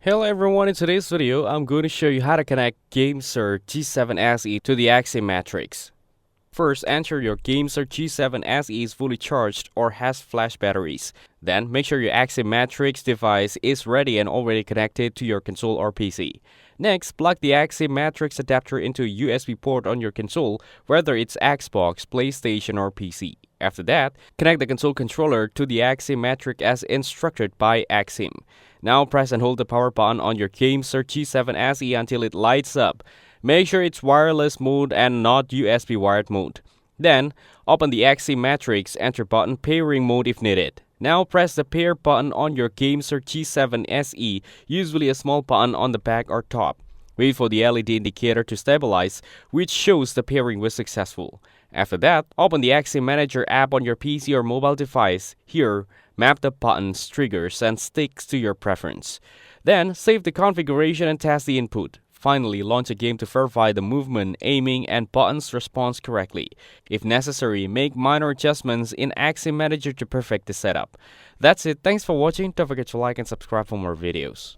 Hello everyone, in today's video, I'm going to show you how to connect Gamesir G7 SE to the XIM Matrix. First, ensure your Gamesir G7 SE is fully charged or has flash batteries. Then, make sure your XIM Matrix device is ready and already connected to your console or PC. Next, plug the XIM Matrix adapter into a USB port on your console, whether it's Xbox, PlayStation, or PC. After that, connect the console controller to the XIM Matrix as instructed by XIM. Now press and hold the power button on your Gamesir G7 SE until it lights up. Make sure it's wireless mode and not USB wired mode. Then, open the XIM Matrix, enter button pairing mode if needed. Now press the pair button on your Gamesir G7 SE, usually a small button on the back or top. Wait for the LED indicator to stabilize, which shows the pairing was successful. After that, open the XIM Manager app on your PC or mobile device. Here, map the buttons, triggers, and sticks to your preference. Then, save the configuration and test the input. Finally, launch a game to verify the movement, aiming, and buttons response correctly. If necessary, make minor adjustments in XIM Manager to perfect the setup. That's it. Thanks for watching. Don't forget to like and subscribe for more videos.